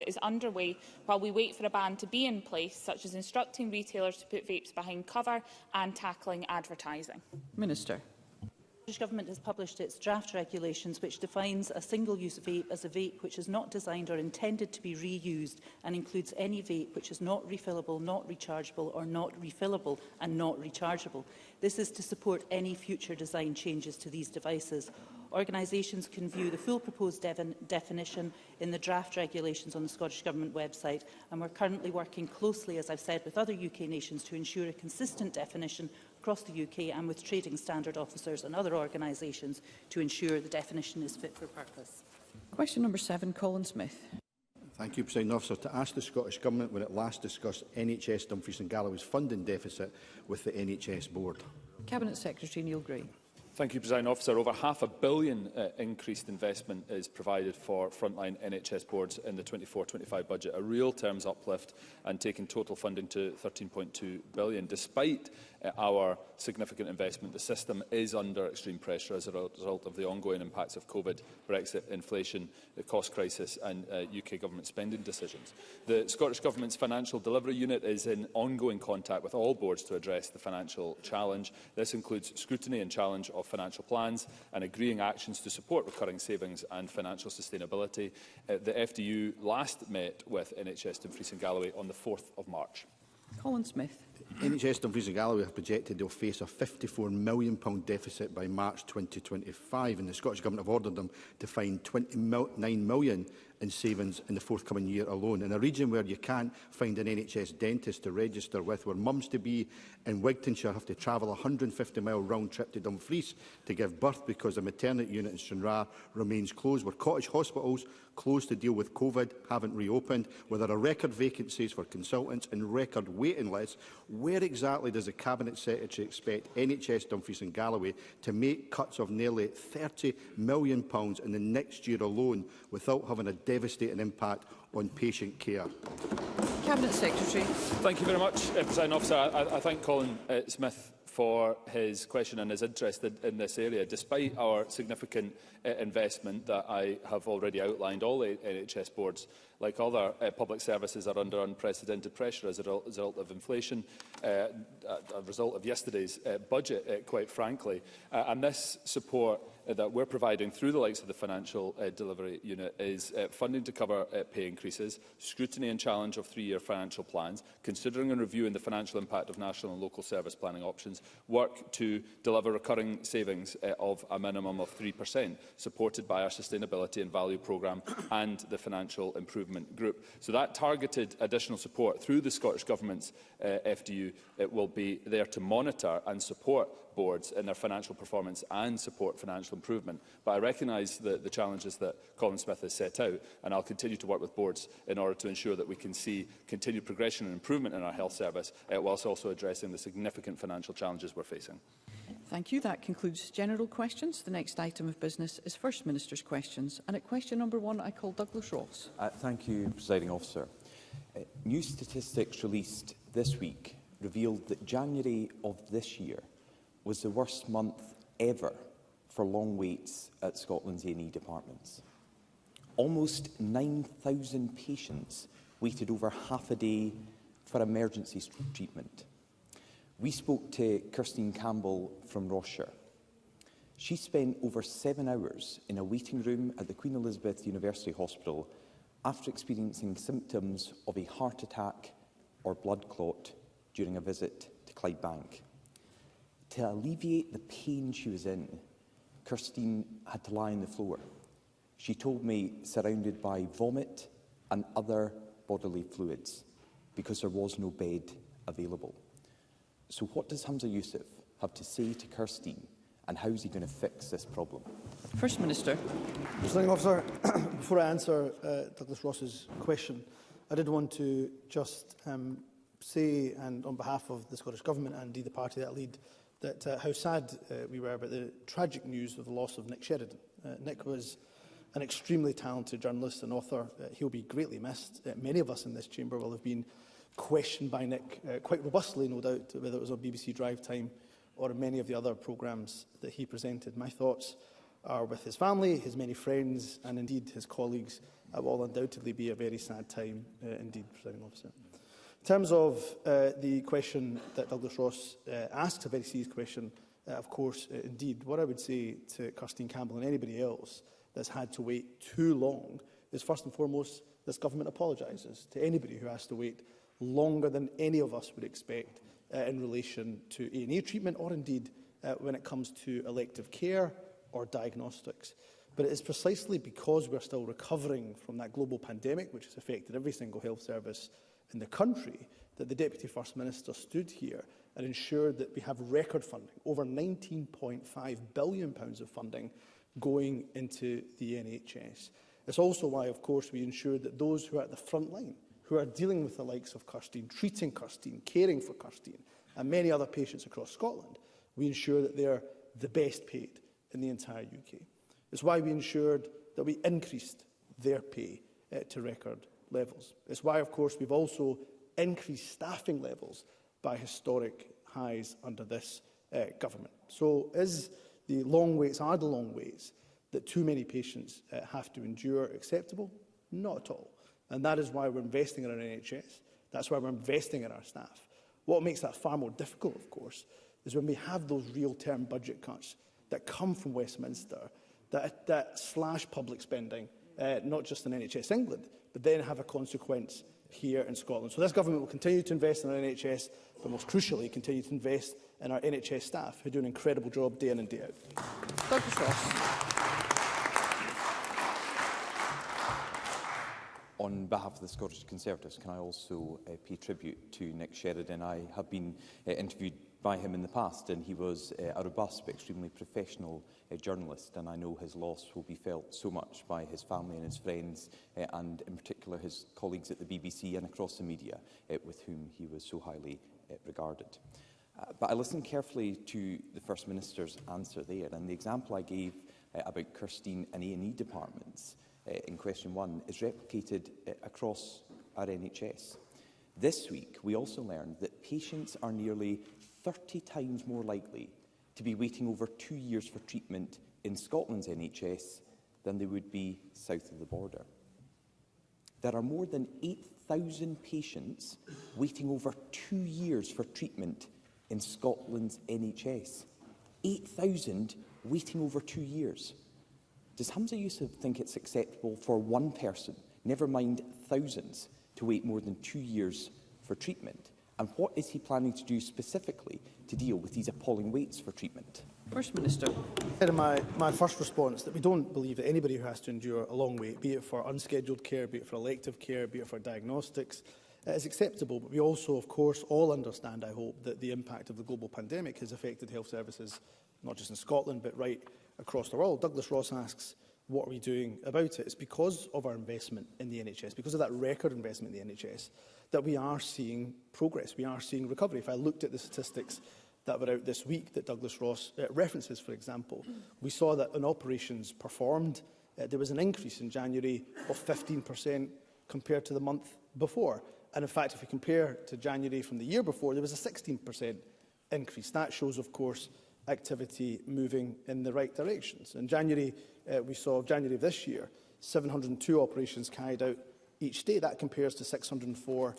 is underway while we wait for a ban to be in place, such as instructing retailers to put vapes behind cover and tackling advertising? Minister. The British Government has published its draft regulations, which defines a single-use vape as a vape which is not designed or intended to be reused and includes any vape which is not refillable, not rechargeable or not refillable and not rechargeable. This is to support any future design changes to these devices. Organisations can view the full proposed definition in the draft regulations on the Scottish Government website, and we're currently working closely, as I've said, with other UK nations to ensure a consistent definition across the UK and with trading standard officers and other organisations to ensure the definition is fit for purpose. Question number 7, Colin Smith. Thank you, Presiding Officer. To ask the Scottish Government when it last discussed NHS Dumfries and Galloway's funding deficit with the NHS Board. Cabinet Secretary Neil Gray. Thank you, Presiding Officer. Over £500 million increased investment is provided for frontline NHS boards in the 24-25 budget, a real terms uplift and taking total funding to £13.2 billion. Despite our significant investment, the system is under extreme pressure as a result of the ongoing impacts of COVID, Brexit, inflation, the cost crisis and UK Government spending decisions. The Scottish Government's Financial Delivery Unit is in ongoing contact with all boards to address the financial challenge. This includes scrutiny and challenge of financial plans and agreeing actions to support recurring savings and financial sustainability. The FDU last met with NHS Dumfries and Galloway on the 4th of March. Colin Smith. NHS Dumfries and Galloway have projected they will face a £54 million deficit by March 2025, and the Scottish Government have ordered them to find £29 million in savings in the forthcoming year alone. In a region where you can't find an NHS dentist to register with, where mums-to-be in Wigtonshire have to travel a 150-mile round trip to Dumfries to give birth because a maternity unit in Stranraer remains closed, where cottage hospitals closed to deal with COVID haven't reopened, where there are record vacancies for consultants and record waiting lists, where exactly does the Cabinet Secretary expect NHS Dumfries and Galloway to make cuts of nearly £30 million in the next year alone without having a devastating impact on patient care? Cabinet Secretary. Thank you very much, Presiding Officer. I thank Colin Smith for his question and his interest in this area. Despite our significant investment that I have already outlined, all NHS boards, like other public services, are under unprecedented pressure as a result of inflation, a result of yesterday's budget, quite frankly. And this support that we're providing through the likes of the Financial Delivery Unit is funding to cover pay increases, scrutiny and challenge of 3-year financial plans, considering and reviewing the financial impact of national and local service planning options, work to deliver recurring savings of a minimum of 3%, supported by our Sustainability and Value Programme and the Financial Improvement Group. So that targeted additional support through the Scottish Government's FDU will be there to monitor and support boards in their financial performance and support financial improvement. But I recognise the challenges that Colin Smith has set out, and I'll continue to work with boards in order to ensure that we can see continued progression and improvement in our health service, whilst also addressing the significant financial challenges we're facing. Thank you. That concludes general questions. The next item of business is First Minister's questions. And at question number 1, I call Douglas Ross. Thank you, Presiding Officer. New statistics released this week revealed that January of this year was the worst month ever for long waits at Scotland's A&E departments. Almost 9,000 patients waited over half a day for emergency treatment. We spoke to Kirstine Campbell from Rossshire. She spent over 7 hours in a waiting room at the Queen Elizabeth University Hospital after experiencing symptoms of a heart attack or blood clot during a visit to Clydebank. To alleviate the pain she was in, Kirstine had to lie on the floor. She told me surrounded by vomit and other bodily fluids because there was no bed available. So what does Humza Yousaf have to say to Kirstine, and how is he going to fix this problem? First Minister. Presiding Officer, before I answer Douglas Ross's question, I did want to just say, and on behalf of the Scottish Government and indeed the party that I lead, that how sad we were about the tragic news of the loss of Nick Sheridan. Nick was an extremely talented journalist and author. He'll be greatly missed. Many of us in this chamber will have been questioned by Nick quite robustly, no doubt, whether it was on BBC Drive Time or many of the other programmes that he presented. My thoughts are with his family, his many friends and indeed his colleagues. It will undoubtedly be a very sad time indeed, Presiding Officer. In terms of the question that Douglas Ross asks, a very serious question, of course, indeed, what I would say to Kirstine Campbell and anybody else that's had to wait too long is, first and foremost, this government apologises to anybody who has to wait longer than any of us would expect in relation to A&E treatment or indeed when it comes to elective care or diagnostics. But it is precisely because we're still recovering from that global pandemic, which has affected every single health service in the country, that the Deputy First Minister stood here and ensured that we have record funding, over £19.5 billion of funding going into the NHS. It's also why, of course, we ensured that those who are at the front line, who are dealing with the likes of Kirstine, treating Kirstine, caring for Kirstine, and many other patients across Scotland, we ensure that they're the best paid in the entire UK. It's why we ensured that we increased their pay to record levels. It's why, of course, we've also increased staffing levels by historic highs under this government. So is the long waits, are the long waits that too many patients have to endure acceptable? Not at all. And that is why we're investing in our NHS. That's why we're investing in our staff. What makes that far more difficult, of course, is when we have those real-term budget cuts that come from Westminster, that slash public spending, not just in NHS England, but then have a consequence here in Scotland. So this government will continue to invest in our NHS, but most crucially, continue to invest in our NHS staff, who do an incredible job day in and day out. Douglas Ross. On behalf of the Scottish Conservatives, can I also pay tribute to Nick Sheridan? I have been interviewed by him in the past, and he was a robust but extremely professional journalist, and I know his loss will be felt so much by his family and his friends, and in particular his colleagues at the BBC and across the media, with whom he was so highly regarded. But I listened carefully to the First Minister's answer there, and the example I gave about Kirstine and A&E departments in question 1 is replicated across our NHS. This week, we also learned that patients are nearly 30 times more likely to be waiting over 2 years for treatment in Scotland's NHS than they would be south of the border. There are more than 8,000 patients waiting over 2 years for treatment in Scotland's NHS. 8,000 waiting over 2 years. Does Humza Yousaf think it's acceptable for one person, never mind thousands, to wait more than 2 years for treatment? And what is he planning to do specifically to deal with these appalling waits for treatment? First Minister. My first response that we don't believe that anybody who has to endure a long wait, be it for unscheduled care, be it for elective care, be it for diagnostics, is acceptable. But we also, of course, all understand, I hope, that the impact of the global pandemic has affected health services, not just in Scotland, but right across the world. Douglas Ross asks, what are we doing about it? It's because of our investment in the NHS, because of that record investment in the NHS, that we are seeing progress, we are seeing recovery. If I looked at the statistics that were out this week that Douglas Ross references, for example, we saw that in operations performed, there was an increase in January of 15% compared to the month before. And in fact, if we compare to January from the year before, there was a 16% increase. That shows, of course, activity moving in the right directions. In January, we saw January of this year, 702 operations carried out each day. That compares to 604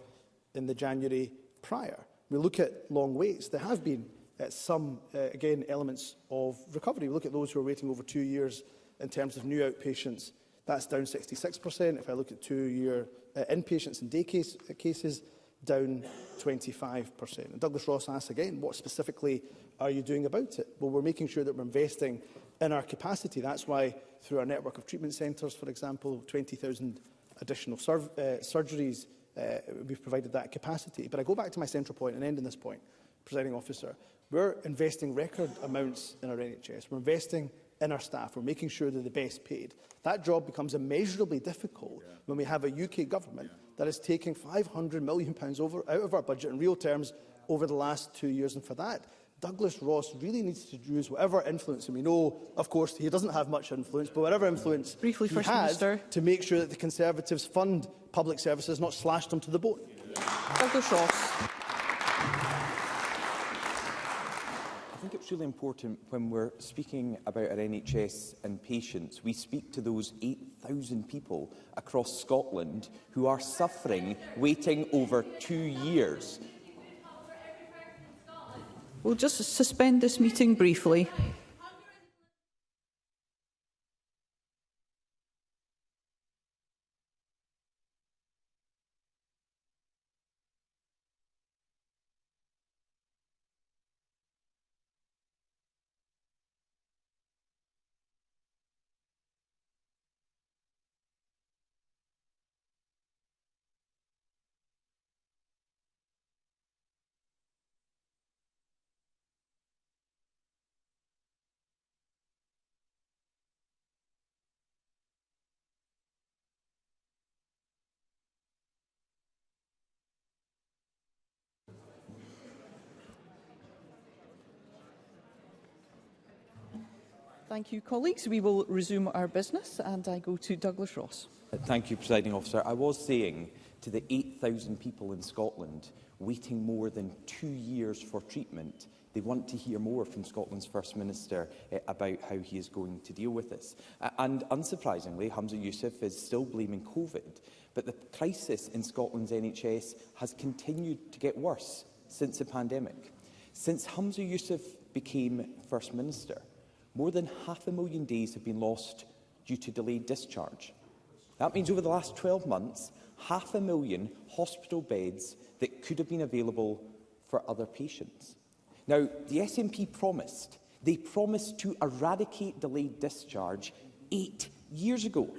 in the January prior. We look at long waits. There have been some, again, elements of recovery. We look at those who are waiting over 2 years in terms of new outpatients. That's down 66%. If I look at 2-year inpatients and day cases, down 25%. And Douglas Ross asks again, what specifically are you doing about it? Well, we're making sure that we're investing in our capacity. That's why, through our network of treatment centres, for example, 20,000 additional surgeries, we've provided that capacity. But I go back to my central point and end on this point, Presiding Officer. We're investing record amounts in our NHS. We're investing in our staff. We're making sure they're the best paid. That job becomes immeasurably difficult when we have a UK government that is taking £500 million out of our budget in real terms over the last 2 years. And for that, Douglas Ross really needs to use whatever influence, and we know, of course, he doesn't have much influence, but whatever influence he has to make sure that the Conservatives fund public services, not slash them to the bone. Douglas Ross. I think it's it's really important when we're speaking about our NHS and patients, we speak to those 8,000 people across Scotland who are suffering, waiting over 2 years. We'll just suspend this meeting briefly. Thank you, colleagues. We will resume our business, and I go to Douglas Ross. Thank you, Presiding Officer. I was saying to the 8,000 people in Scotland waiting more than 2 years for treatment, they want to hear more from Scotland's First Minister about how he is going to deal with this. And unsurprisingly, Humza Yousaf is still blaming COVID, but the crisis in Scotland's NHS has continued to get worse since the pandemic. Since Humza Yousaf became First Minister, more than 500,000 days have been lost due to delayed discharge. That means over the last 12 months, 500,000 hospital beds that could have been available for other patients. Now, the SNP promised. They promised to eradicate delayed discharge 8 years ago.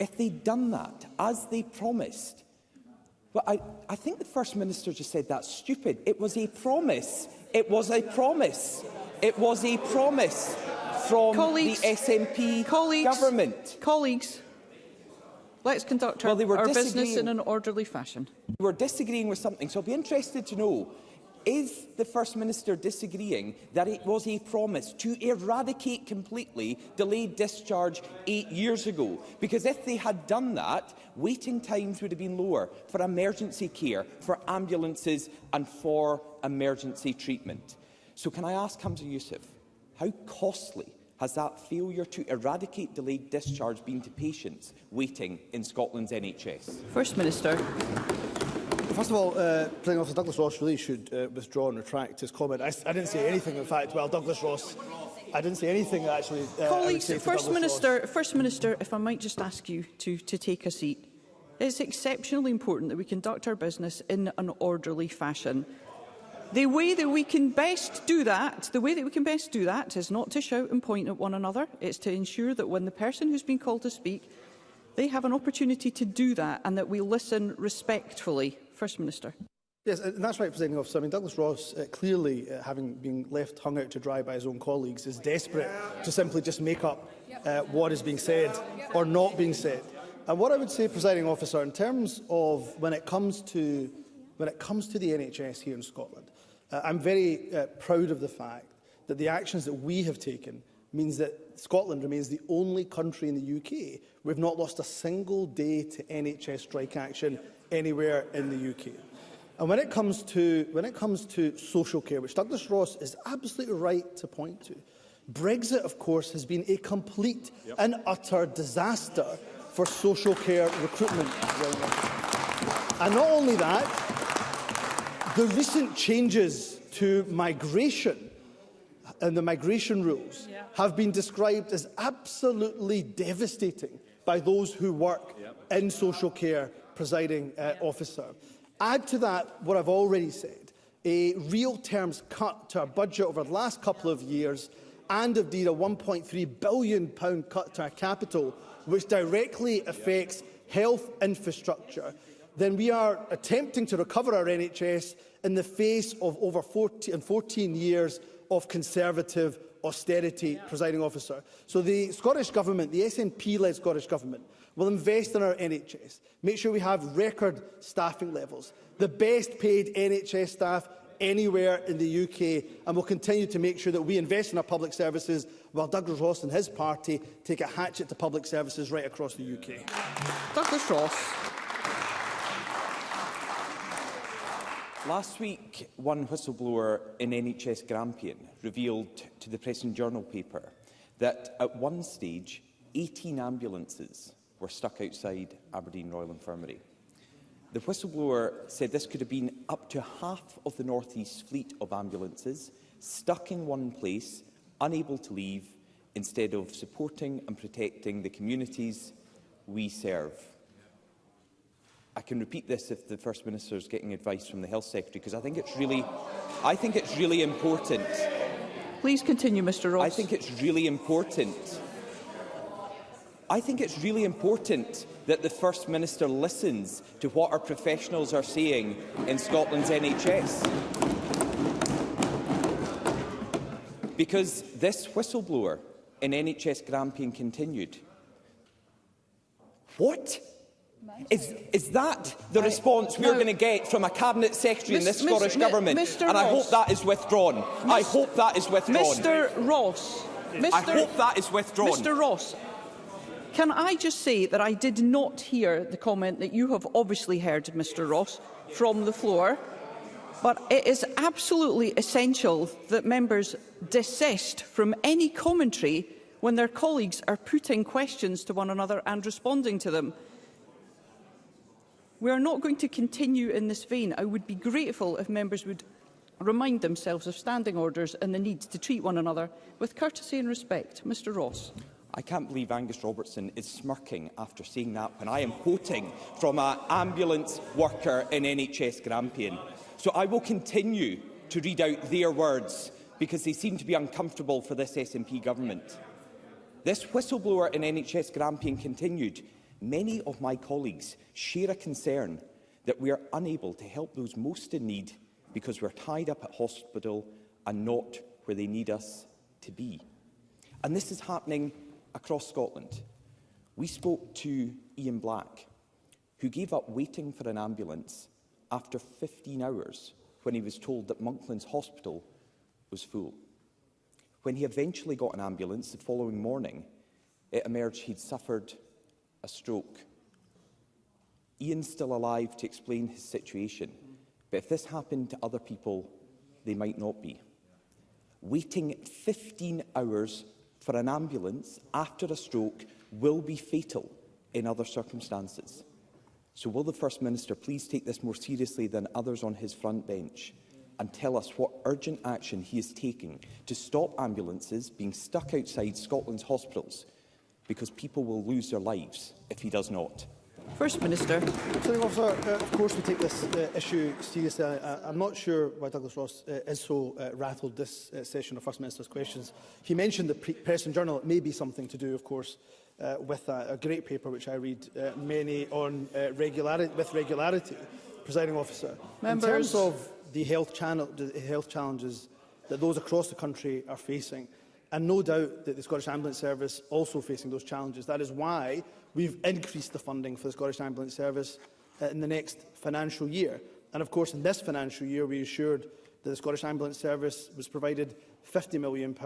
If they'd done that, as they promised, well, I think the First Minister just said that's stupid. It was a promise. It was a promise. It was a promise from the SNP government. Colleagues, let's conduct our business in an orderly fashion. We're disagreeing with something, so I'll be interested to know, is the First Minister disagreeing that it was a promise to eradicate completely delayed discharge 8 years ago? Because if they had done that, waiting times would have been lower for emergency care, for ambulances and for emergency treatment. So can I ask Humza Yousaf, how costly has that failure to eradicate delayed discharge been to patients waiting in Scotland's NHS? First Minister. First of all, Presiding Officer, Douglas Ross really should withdraw and retract his comment. I didn't say anything, in fact. Well, Douglas Ross, I didn't say anything that actually. Colleagues, First Minister, if I might just ask you to take a seat. It's exceptionally important that we conduct our business in an orderly fashion. The way that we can best do that, is not to shout and point at one another. It's to ensure that when the person who's been called to speak, they have an opportunity to do that, and that we listen respectfully. First Minister. Yes, and that's right, Presiding Officer. I mean, Douglas Ross, clearly, having been left hung out to dry by his own colleagues, is desperate to simply just make up what is being said or not being said. And what I would say, Presiding Officer, in terms of when it comes to the NHS here in Scotland, I'm very proud of the fact that the actions that we have taken means that Scotland remains the only country in the UK where we've not lost a single day to NHS strike action anywhere in the UK. And when it comes to social care, which Douglas Ross is absolutely right to point to, Brexit, of course, has been a complete and utter disaster for social care recruitment. And not only that, the recent changes to migration and the migration rules have been described as absolutely devastating by those who work in social care, Presiding Officer. Add to that what I've already said, a real terms cut to our budget over the last couple of years, and indeed a £1.3 billion cut to our capital, which directly affects health infrastructure, then we are attempting to recover our NHS in the face of over 14 years of Conservative austerity, Presiding Officer. So the Scottish Government, the SNP-led Scottish Government, will invest in our NHS, make sure we have record staffing levels, the best paid NHS staff anywhere in the UK, and will continue to make sure that we invest in our public services, while Douglas Ross and his party take a hatchet to public services right across the UK. Douglas Ross. Last week, one whistleblower in NHS Grampian revealed to the Press and Journal paper that at one stage 18 ambulances were stuck outside Aberdeen Royal Infirmary. The whistleblower said this could have been up to half of the North East fleet of ambulances stuck in one place, unable to leave, instead of supporting and protecting the communities we serve. I can repeat this if the First Minister is getting advice from the Health Secretary, because I think it's really important. Please continue, Mr. Ross. I think it's really important. I think it's really important that the First Minister listens to what our professionals are saying in Scotland's NHS. Because this whistleblower in NHS Grampian continued. What? Is that the response we're going to get from a Cabinet Secretary in this Scottish Government? And I hope that is withdrawn. I hope that is withdrawn. Mr. Ross. I hope that is withdrawn. Mr. Ross, can I just say that I did not hear the comment that you have obviously heard, Mr. Ross, from the floor, but it is absolutely essential that members desist from any commentary when their colleagues are putting questions to one another and responding to them. We are not going to continue in this vein. I would be grateful if members would remind themselves of standing orders and the need to treat one another with courtesy and respect. Mr. Ross. I can't believe Angus Robertson is smirking after saying that when I am quoting from an ambulance worker in NHS Grampian. So I will continue to read out their words because they seem to be uncomfortable for this SNP government. This whistleblower in NHS Grampian continued. Many of my colleagues share a concern that we are unable to help those most in need because we're tied up at hospital and not where they need us to be. And this is happening across Scotland. We spoke to Ian Black, who gave up waiting for an ambulance after 15 hours when he was told that Monklands Hospital was full. When he eventually got an ambulance the following morning, it emerged he'd suffered a stroke. Ian's still alive to explain his situation, but if this happened to other people, they might not be. Waiting 15 hours for an ambulance after a stroke will be fatal in other circumstances. So will the First Minister please take this more seriously than others on his front bench and tell us what urgent action he is taking to stop ambulances being stuck outside Scotland's hospitals, because people will lose their lives if he does not. First Minister. Of course we take this issue seriously. I'm not sure why Douglas Ross is so rattled this session of First Minister's questions. He mentioned the Press and Journal. It may be something to do, of course, with a great paper which I read many on with regularity, Presiding Officer. Members. In terms of the health challenges that those across the country are facing, and no doubt that the Scottish Ambulance Service also facing those challenges. That is why we've increased the funding for the Scottish Ambulance Service in the next financial year. And of course, in this financial year, we ensured that the Scottish Ambulance Service was provided £50 million.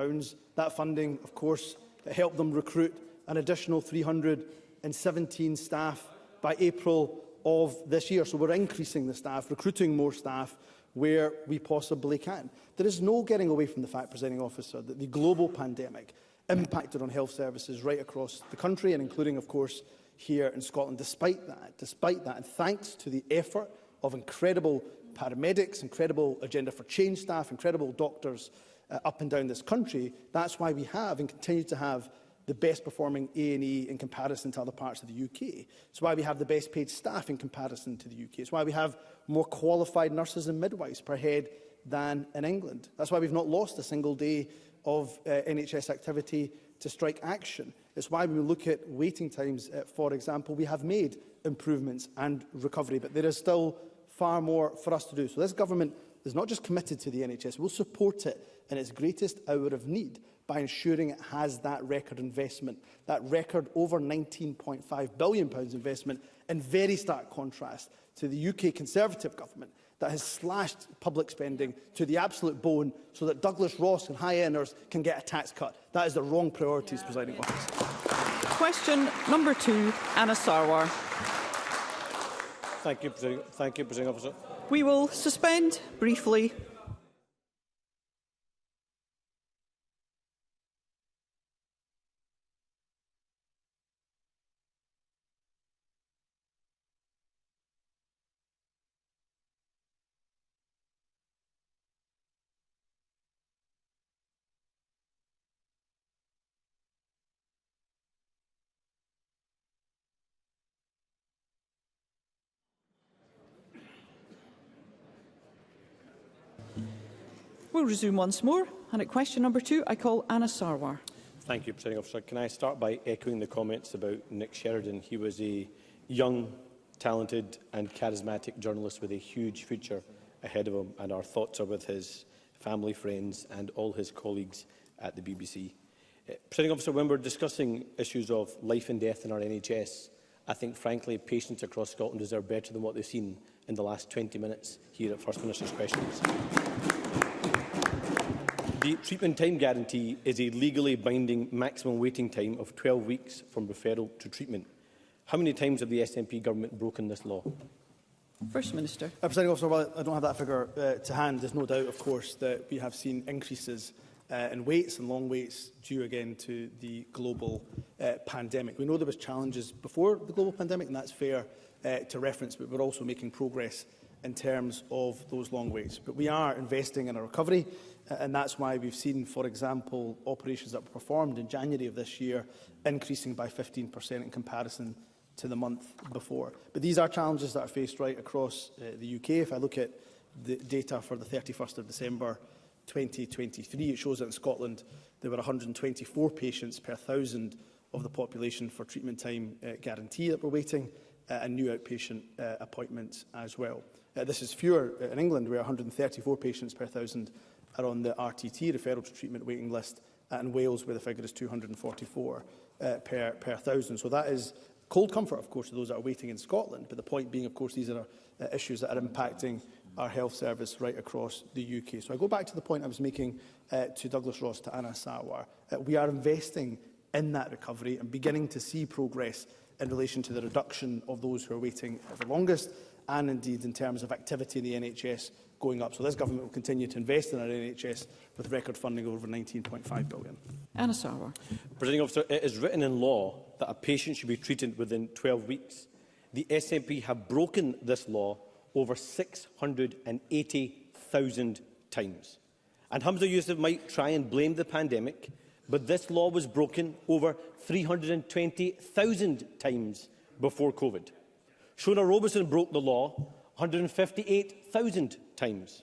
That funding, of course, helped them recruit an additional 317 staff by April of this year. So we're increasing the staff, recruiting more staff where we possibly can. There is no getting away from the fact, Presiding Officer, that the global pandemic impacted on health services right across the country, and including, of course, here in Scotland. Despite that, and thanks to the effort of incredible paramedics, incredible Agenda for Change staff, incredible doctors up and down this country, that's why we have and continue to have the best performing A&E in comparison to other parts of the UK. It's why we have the best paid staff in comparison to the UK. It's why we have more qualified nurses and midwives per head than in England. That's why we've not lost a single day of NHS activity to strike action. It's why when we look at waiting times, for example, we have made improvements and recovery, but there is still far more for us to do. So this government is not just committed to the NHS, we'll support it in its greatest hour of need by ensuring it has that record investment, that record over £19.5 billion investment, in very stark contrast to the UK Conservative government that has slashed public spending to the absolute bone so that Douglas Ross and high earners can get a tax cut. That is the wrong priorities, Presiding Officer. Question number 2, Anna Sarwar. Thank you, Presiding Officer. We will suspend briefly. We'll resume once more, and at question number 2, I call Anna Sarwar. Thank you, Presiding Officer. Can I start by echoing the comments about Nick Sheridan? He was a young, talented and charismatic journalist with a huge future ahead of him, and our thoughts are with his family, friends and all his colleagues at the BBC. Presiding Officer, when we're discussing issues of life and death in our NHS, I think, frankly, patients across Scotland deserve better than what they've seen in the last 20 minutes here at First Minister's Questions. The treatment time guarantee is a legally binding maximum waiting time of 12 weeks from referral to treatment. How many times have the SNP government broken this law? First Minister. Presiding Officer, while I don't have that figure to hand, there's no doubt, of course, that we have seen increases in waits and long waits due again to the global pandemic. We know there was challenges before the global pandemic, and that's fair to reference, but we're also making progress in terms of those long waits. But we are investing in a recovery, and that's why we've seen, for example, operations that were performed in January of this year increasing by 15% in comparison to the month before. But these are challenges that are faced right across the UK. If I look at the data for the 31st of December 2023, it shows that in Scotland there were 124 patients per 1,000 of the population for treatment time guarantee that were waiting, and new outpatient appointments as well. This is fewer in England, where 134 patients per 1,000 are on the RTT, referral to treatment waiting list, and Wales, where the figure is 244 per 1,000. So that is cold comfort, of course, to those that are waiting in Scotland. But the point being, of course, these are issues that are impacting our health service right across the UK. So I go back to the point I was making to Douglas Ross, to Anna Sarwar. We are investing in that recovery and beginning to see progress in relation to the reduction of those who are waiting the longest, and indeed in terms of activity in the NHS going up. So this government will continue to invest in our NHS with record funding of over £19.5 billion. Anna Sarwar. Presiding Officer, it is written in law that a patient should be treated within 12 weeks. The SNP have broken this law over 680,000 times. And Humza Yousaf might try and blame the pandemic, but this law was broken over 320,000 times before COVID. Shona Robinson broke the law 158,000 times.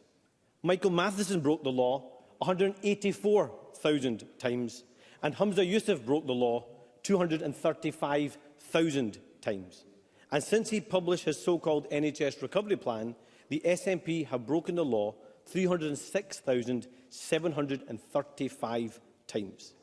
Michael Matheson broke the law 184,000 times. And Humza Yousaf broke the law 235,000 times. And since he published his so-called NHS recovery plan, the SNP have broken the law 306,735 times.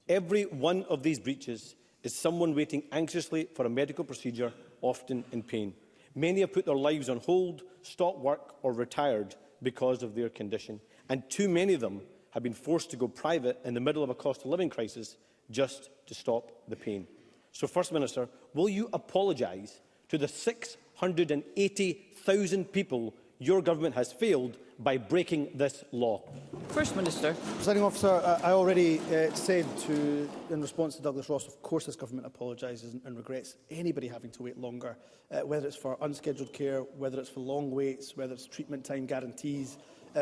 Every one of these breaches is someone waiting anxiously for a medical procedure, often in pain. Many have put their lives on hold, stopped work or retired because of their condition. And too many of them have been forced to go private in the middle of a cost of living crisis just to stop the pain. So, First Minister, will you apologise to the 680,000 people your government has failed by breaking this law? First Minister. Presiding Officer, I already said in response to Douglas Ross, of course this government apologises and regrets anybody having to wait longer, whether it's for unscheduled care, whether it's for long waits, whether it's treatment time guarantees.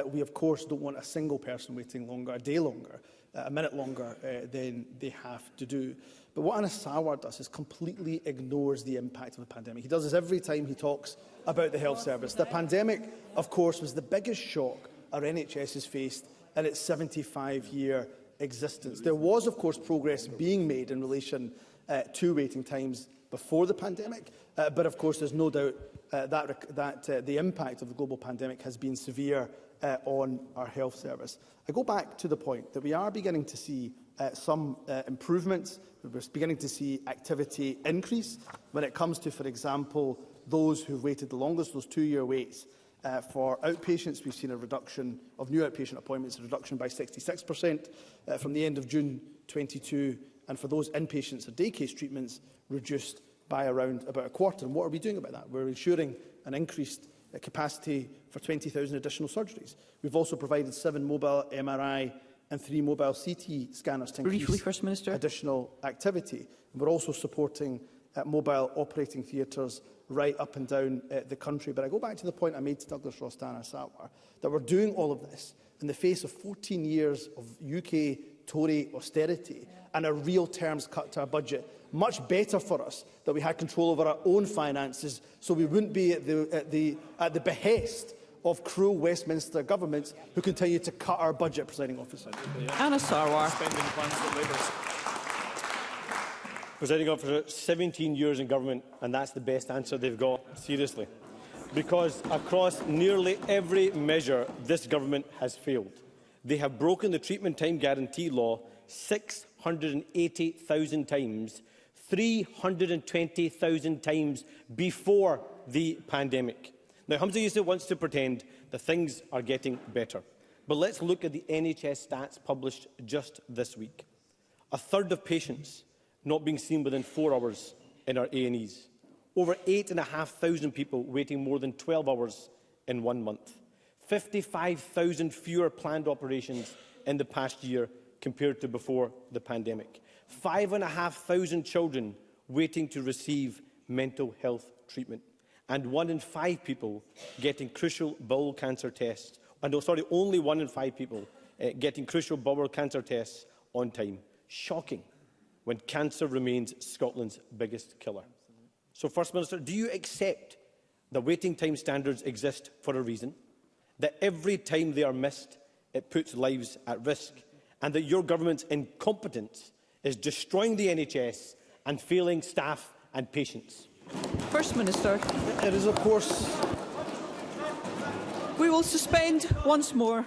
We, of course, don't want a single person waiting longer, a day longer, a minute longer than they have to do. But what Anna Sarwar does is completely ignores the impact of the pandemic. He does this every time he talks about the health service. The pandemic, of course, was the biggest shock our NHS has faced in its 75-year existence. There was, of course, progress being made in relation to waiting times before the pandemic, but, of course, there's no doubt that the impact of the global pandemic has been severe on our health service. I go back to the point that we are beginning to see some improvements. We're beginning to see activity increase when it comes to, for example, those who've waited the longest, those 2-year waits. For outpatients, we've seen a reduction of new outpatient appointments, a reduction by 66% from the end of June 22, and for those inpatients or day case treatments, reduced by around about a quarter. And what are we doing about that? We're ensuring an increased capacity for 20,000 additional surgeries. We've also provided 7 mobile MRI and 3 mobile CT scanners to increase First Minister. additional activity. And we're also supporting mobile operating theatres right up and down the country. But I go back to the point I made to Douglas Ross Sarwar, that we're doing all of this in the face of 14 years of UK Tory austerity and a real terms cut to our budget. Much better for us that we had control over our own finances, so we wouldn't be at the behest of cruel Westminster governments who continue to cut our budget, Presiding Officer. Anna Sarwar. Spending plans for Labour's. Presiding Officer, 17 years in government, and that's the best answer they've got, seriously. Because across nearly every measure, this government has failed. They have broken the treatment time guarantee law 680,000 times, 320,000 times before the pandemic. Now, Humza Yousaf wants to pretend that things are getting better. But let's look at the NHS stats published just this week. A third of patients not being seen within 4 hours in our A&Es. Over 8,500 people waiting more than 12 hours in 1 month. 55,000 fewer planned operations in the past year compared to before the pandemic. 5,500 children waiting to receive mental health treatment. And 1 in 5 people getting crucial bowel cancer tests. Only 1 in 5 people getting crucial bowel cancer tests on time. Shocking, when cancer remains Scotland's biggest killer. So, First Minister, do you accept that waiting time standards exist for a reason, that every time they are missed, it puts lives at risk, and that your government's incompetence is destroying the NHS and failing staff and patients? First Minister. It is, of course. We will suspend once more.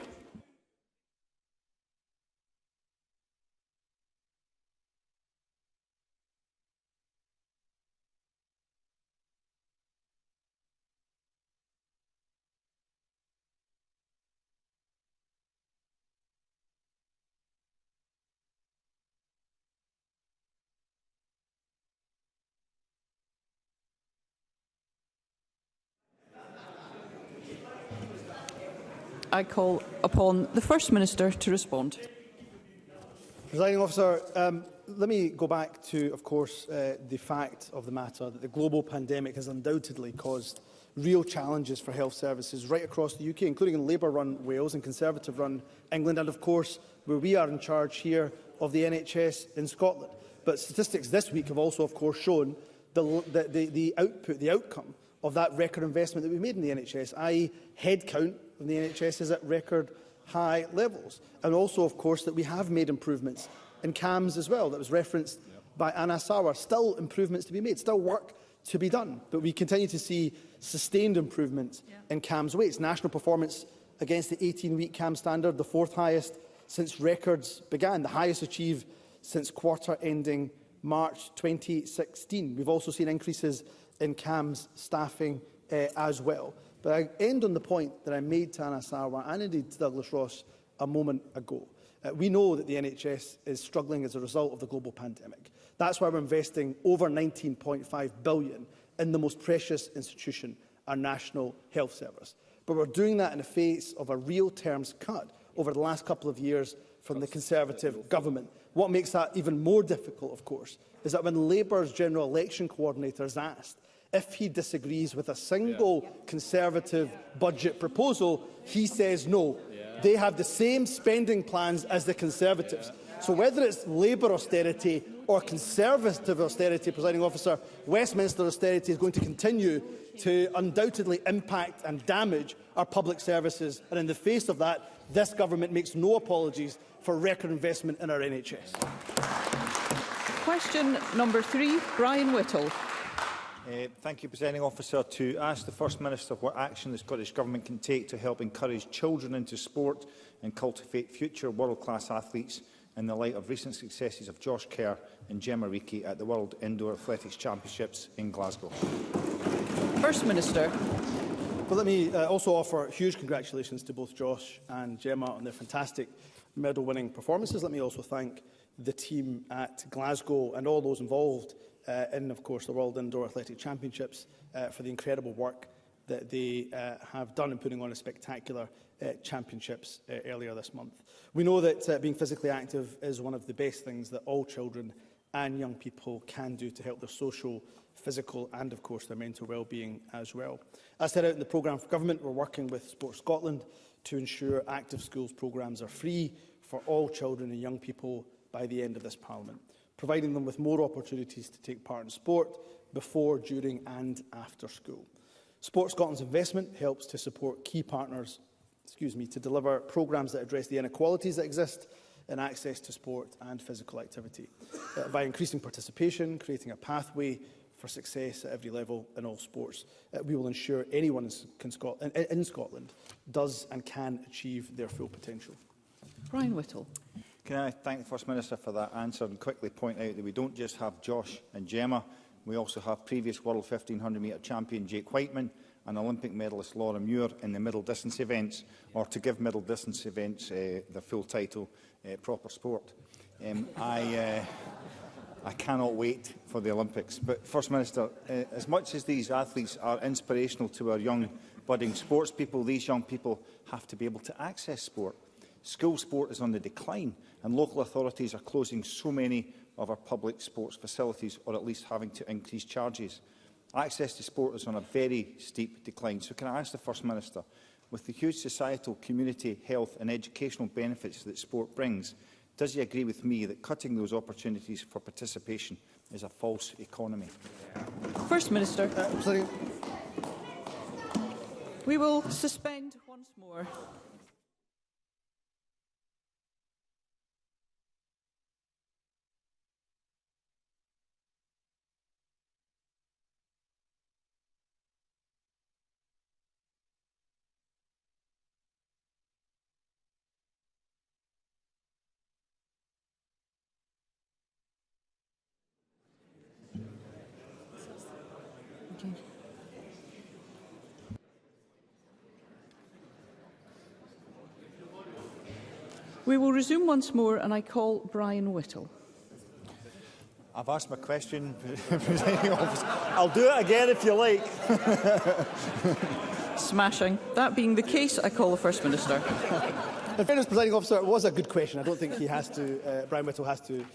I call upon the First Minister to respond. Presiding Officer, let me go back to, of course, the fact of the matter that the global pandemic has undoubtedly caused real challenges for health services right across the UK, including in Labour-run Wales and Conservative-run England, and, of course, where we are in charge here of the NHS in Scotland. But statistics this week have also, of course, shown the outcome of that record investment that we made in the NHS, i.e. headcount of the NHS is at record high levels. And also, of course, that we have made improvements in CAMS as well. That was referenced by Anna Sarwar. Still improvements to be made, still work to be done. But we continue to see sustained improvements in CAMS weights. National performance against the 18-week CAMS standard, the 4th highest since records began, the highest achieved since quarter ending March 2016. We've also seen increases in CAMS staffing as well. But I end on the point that I made to Anna Sarwar and indeed to Douglas Ross a moment ago. We know that the NHS is struggling as a result of the global pandemic. That's why we're investing over £19.5 billion in the most precious institution, our National Health Service. But we're doing that in the face of a real terms cut over the last couple of years from the Conservative government. What makes that even more difficult, of course, is that when Labour's General Election Coordinator is asked if he disagrees with a single Conservative budget proposal, he says no. They have the same spending plans as the Conservatives. So whether it's Labour austerity or Conservative austerity, Presiding Officer, Westminster austerity is going to continue to undoubtedly impact and damage our public services. And in the face of that, this government makes no apologies for record investment in our NHS. Question number 3, Brian Whittle. Thank you, Presiding Officer. To ask the First Minister what action the Scottish Government can take to help encourage children into sport and cultivate future world-class athletes in the light of recent successes of Josh Kerr and Gemma Reekie at the World Indoor Athletics Championships in Glasgow. First Minister. Well, let me also offer huge congratulations to both Josh and Gemma on their fantastic medal-winning performances. Let me also thank the team at Glasgow and all those involved in, of course, the World Indoor Athletic Championships for the incredible work that they have done in putting on a spectacular championships earlier this month. We know that being physically active is one of the best things that all children and young people can do to help their social, physical and, of course, their mental well-being as well. As set out in the programme for government, we're working with Sport Scotland to ensure active schools programmes are free for all children and young people by the end of this Parliament, providing them with more opportunities to take part in sport before, during and after school. Sport Scotland's investment helps to support key partners to deliver programmes that address the inequalities that exist in access to sport and physical activity, by increasing participation, creating a pathway for success at every level in all sports. We will ensure anyone in Scotland does and can achieve their full potential. Brian Whittle. Can I thank the First Minister for that answer and quickly point out that we don't just have Josh and Gemma, we also have previous World 1500-metre champion Jake Whiteman and Olympic medalist Laura Muir in the middle distance events, or to give middle distance events their full title, proper sport. I cannot wait for the Olympics. But, First Minister, as much as these athletes are inspirational to our young budding sports people, these young people have to be able to access sport. School sport is on the decline, and local authorities are closing so many of our public sports facilities, or at least having to increase charges. Access to sport is on a very steep decline. So can I ask the First Minister, with the huge societal, community, health and educational benefits that sport brings, does he agree with me that cutting those opportunities for participation is a false economy? First Minister. We will suspend once more. We will resume once more, and I call Brian Whittle. I've asked my question. I'll do it again if you like. Smashing. That being the case, I call the First Minister. In fairness, Presiding Officer, it was a good question. I don't think he has to, Brian Whittle has to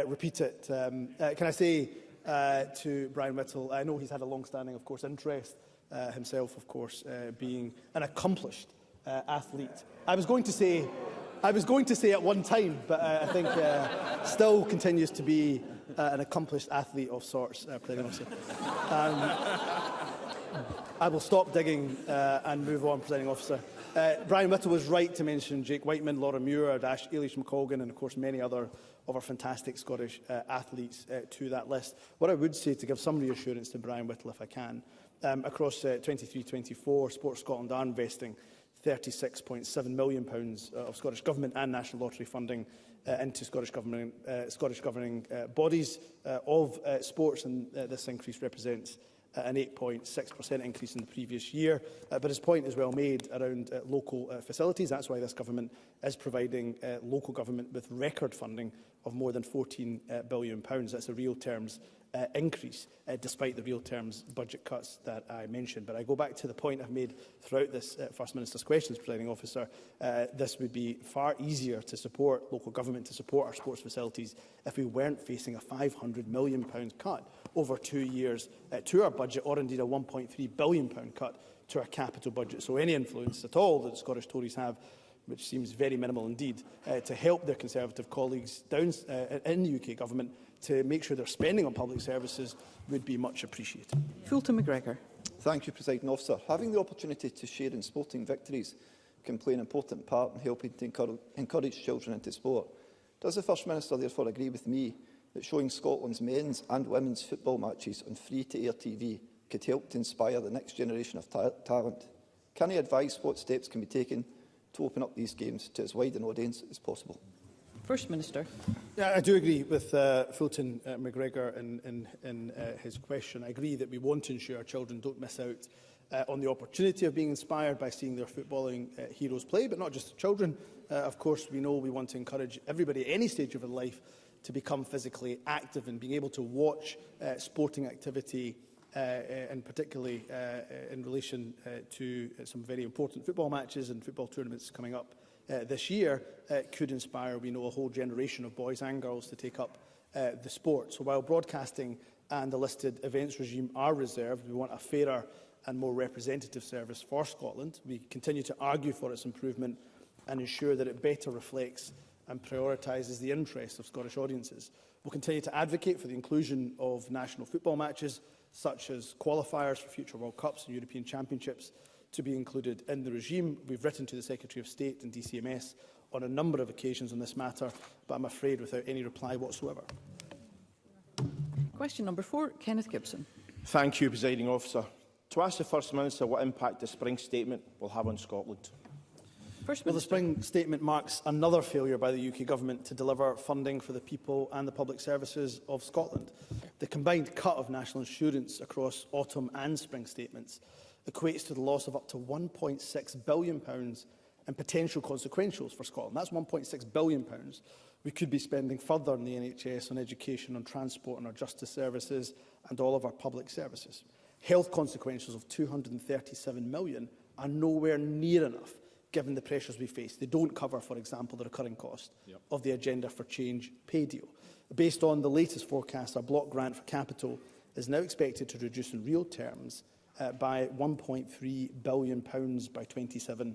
repeat it. Can I say to Brian Whittle, I know he's had a long-standing, of course, interest himself, of course, being an accomplished athlete. I was going to say at one time, but I think still continues to be an accomplished athlete of sorts, Presiding Officer. I will stop digging and move on, Presiding Officer. Brian Whittle was right to mention Jake Whiteman, Laura Muir, Eilish McColgan and, of course, many other of our fantastic Scottish athletes to that list. What I would say, to give some reassurance to Brian Whittle, if I can, across 23-24, Sport Scotland are investing £36.7 million of Scottish Government and National Lottery funding into Scottish governing bodies of sports, and this increase represents an 8.6% increase in the previous year. But his point is well made around local facilities. That's why this government is providing local government with record funding of more than £14 billion. That's a real terms increase, despite the real terms budget cuts that I mentioned. But I go back to the point I've made throughout this First Minister's questions, Presiding Officer. This would be far easier to support local government, to support our sports facilities, if we weren't facing a £500 million cut over 2 years to our budget, or indeed a £1.3 billion cut to our capital budget. So any influence at all that the Scottish Tories have, which seems very minimal indeed, to help their Conservative colleagues down in the UK Government to make sure they're spending on public services, would be much appreciated. Fulton McGregor. Thank you, Presiding Officer. Having the opportunity to share in sporting victories can play an important part in helping to encourage children into sport. Does the First Minister therefore agree with me that showing Scotland's men's and women's football matches on free-to-air TV could help to inspire the next generation of talent? Can he advise what steps can be taken to open up these games to as wide an audience as possible? First Minister. Yeah, I do agree with Fulton McGregor in his question. I agree that we want to ensure our children don't miss out on the opportunity of being inspired by seeing their footballing heroes play, but not just children. Of course, we know we want to encourage everybody at any stage of their life to become physically active and being able to watch sporting activity, and particularly in relation to some very important football matches and football tournaments coming up this year, could inspire, we know, a whole generation of boys and girls to take up the sport. So while broadcasting and the listed events regime are reserved, we want a fairer and more representative service for Scotland. We continue to argue for its improvement and ensure that it better reflects and prioritises the interests of Scottish audiences. We'll continue to advocate for the inclusion of national football matches, such as qualifiers for future World Cups and European Championships, to be included in the regime. We've written to the Secretary of State and DCMS on a number of occasions on this matter, but I'm afraid without any reply whatsoever. Question number 4, Kenneth Gibson. Thank you, Presiding Officer. To ask the First Minister what impact the Spring Statement will have on Scotland. Well, the Spring Statement marks another failure by the UK Government to deliver funding for the people and the public services of Scotland. The combined cut of national insurance across autumn and spring statements equates to the loss of up to £1.6 billion in potential consequentials for Scotland. That's £1.6 billion we could be spending further on the NHS, on education, on transport, on our justice services and all of our public services. Health consequentials of £237 million are nowhere near enough given the pressures we face. They don't cover, for example, the recurring cost of the Agenda for Change pay deal. Based on the latest forecast, our block grant for capital is now expected to reduce in real terms by £1.3 billion by 27-28.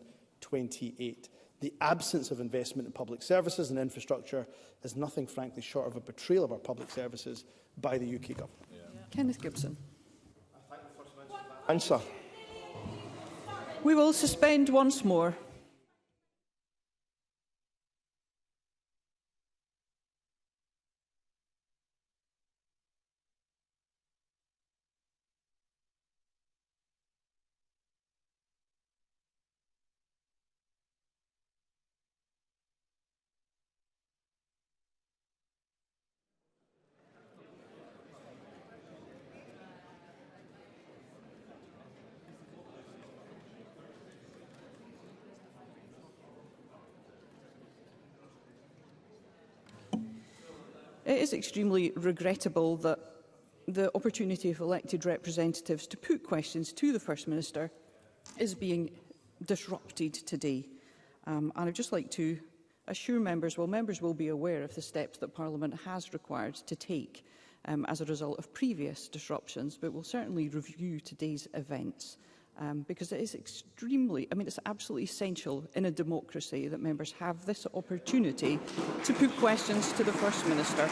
The absence of investment in public services and infrastructure is nothing, frankly, short of a betrayal of our public services by the UK Government. Kenneth Gibson. I thank the First Minister for that answer. We will suspend once more. It is extremely regrettable that the opportunity of elected representatives to put questions to the First Minister is being disrupted today. And I'd just like to assure members, well, members will be aware of the steps that Parliament has required to take as a result of previous disruptions, but we'll certainly review today's events. Because it is extremely, it's absolutely essential in a democracy that members have this opportunity to put questions to the First Minister.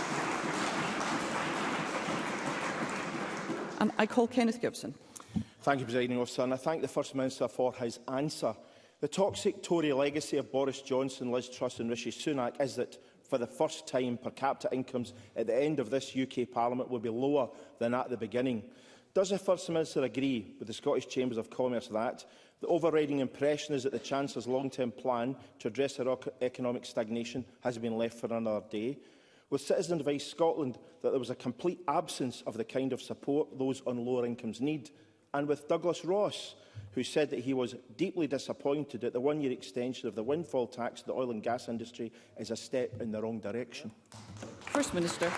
And I call Kenneth Gibson. Thank you, Presiding Officer, and I thank the First Minister for his answer. The toxic Tory legacy of Boris Johnson, Liz Truss and Rishi Sunak is that, for the first time, per capita incomes at the end of this UK Parliament will be lower than at the beginning. Does the First Minister agree with the Scottish Chambers of Commerce that the overriding impression is that the Chancellor's long-term plan to address our economic stagnation has been left for another day? Will citizens advise Scotland that there was a complete absence of the kind of support those on lower incomes need? And with Douglas Ross, who said that he was deeply disappointed that the one-year extension of the windfall tax to the oil and gas industry is a step in the wrong direction? First Minister.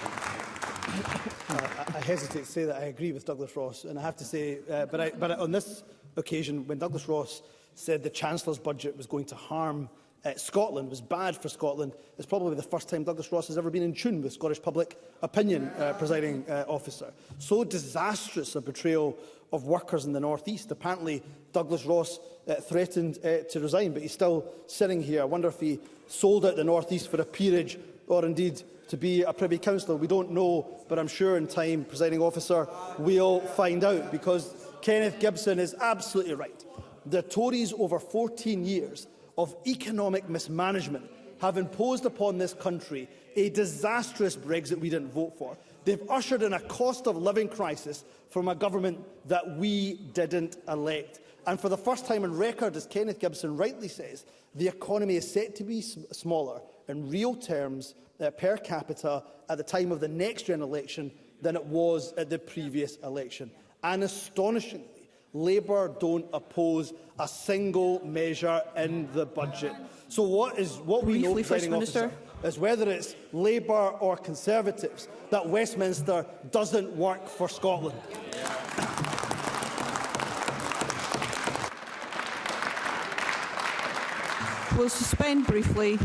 I hesitate to say that I agree with Douglas Ross, and I have to say, but on this occasion, when Douglas Ross said the Chancellor's budget was going to harm Scotland, was bad for Scotland, it's probably the first time Douglas Ross has ever been in tune with Scottish public opinion, Presiding Officer. So disastrous a betrayal of workers in the North East. Apparently, Douglas Ross threatened to resign, but he's still sitting here. I wonder if he sold out the North East for a peerage, or indeed to be a Privy Councillor. We don't know, but I'm sure in time, Presiding Officer, we'll find out, because Kenneth Gibson is absolutely right. The Tories, over 14 years of economic mismanagement, have imposed upon this country a disastrous Brexit we didn't vote for. They've ushered in a cost of living crisis from a government that we didn't elect. And for the first time on record, as Kenneth Gibson rightly says, the economy is set to be smaller in real terms per capita at the time of the next general election than it was at the previous election. And astonishingly, Labour don't oppose a single measure in the budget. So what we know, First Minister. is whether it's Labour or Conservatives, that Westminster doesn't work for Scotland. We'll suspend briefly.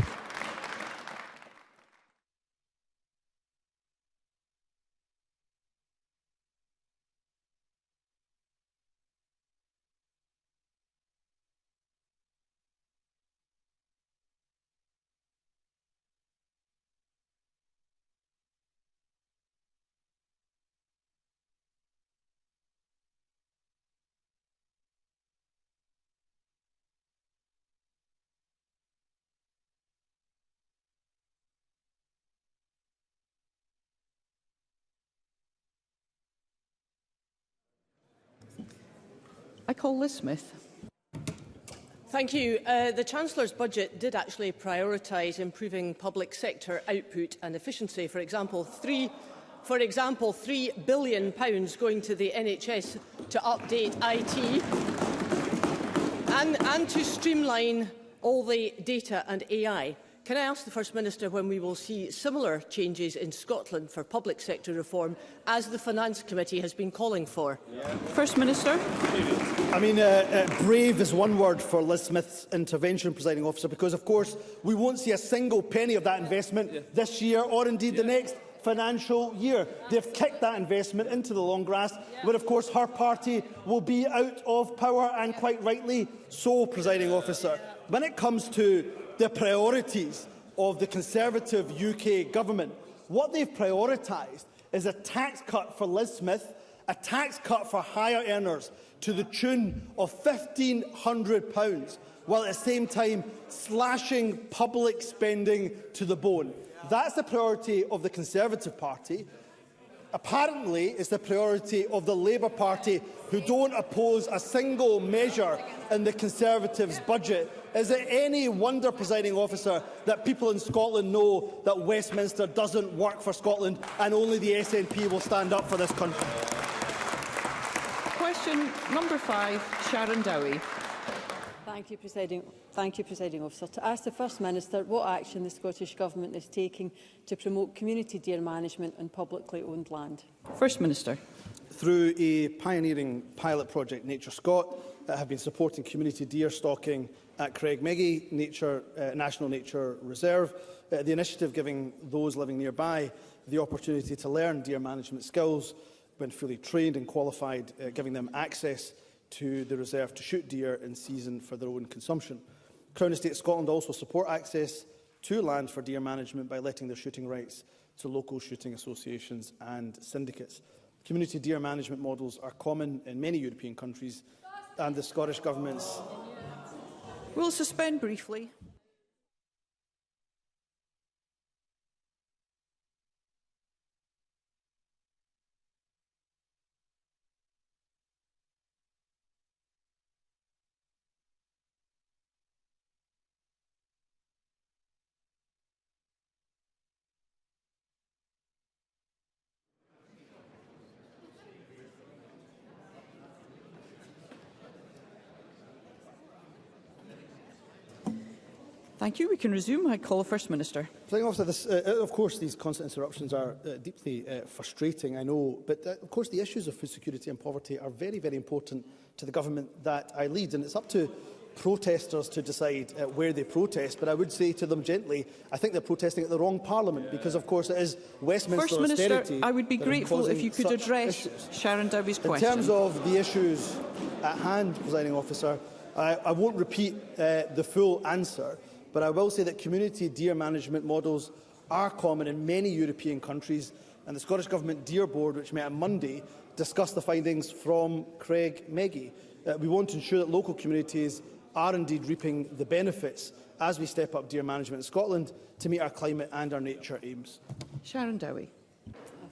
I call Liz Smith. Thank you. The Chancellor's budget did actually prioritise improving public sector output and efficiency. For example, £3 billion going to the NHS to update IT and to streamline all the data and AI. Can I ask the First Minister when we will see similar changes in Scotland for public sector reform, as the Finance Committee has been calling for? First Minister. I mean, brave is one word for Liz Smith's intervention, Presiding Officer, because, of course, we won't see a single penny of that investment this year or indeed the next financial year. They've kicked that investment into the long grass, where, of course, her party will be out of power, and quite rightly so, Presiding Officer. When it comes to the priorities of the Conservative UK government, what they've prioritised is a tax cut for Liz Smith, a tax cut for higher earners to the tune of £1,500, while at the same time slashing public spending to the bone. That's the priority of the Conservative Party. Apparently, it's the priority of the Labour Party, who don't oppose a single measure in the Conservatives' budget. Is it any wonder, Presiding Officer, that people in Scotland know that Westminster doesn't work for Scotland and only the SNP will stand up for this country? Question number 5, Sharon Dowie. Thank you, Presiding Officer. To ask the First Minister what action the Scottish Government is taking to promote community deer management on publicly owned land. First Minister. Through a pioneering pilot project, Nature Scot have been supporting community deer stalking at Craigmeggy National Nature Reserve. The initiative giving those living nearby the opportunity to learn deer management skills when fully trained and qualified, giving them access to the reserve to shoot deer in season for their own consumption. Crown Estate Scotland also support access to land for deer management by letting their shooting rights to local shooting associations and syndicates. Community deer management models are common in many European countries, and the Scottish Government's... We'll suspend briefly. Thank you. We can resume. I call the First Minister. Of course, these constant interruptions are deeply frustrating, I know, but of course the issues of food security and poverty are very, very important to the government that I lead, and it's up to protesters to decide where they protest. But I would say to them gently, I think they're protesting at the wrong Parliament, because of course it is Westminster First Minister, austerity. I would be grateful if you could address Sharon Dowie's question. In terms of the issues at hand, Presiding Officer, I won't repeat the full answer, but I will say that community deer management models are common in many European countries, and the Scottish Government Deer Board, which met on Monday, discussed the findings from Craigmeggy. We want to ensure that local communities are indeed reaping the benefits as we step up deer management in Scotland to meet our climate and our nature aims. Sharon Dowie.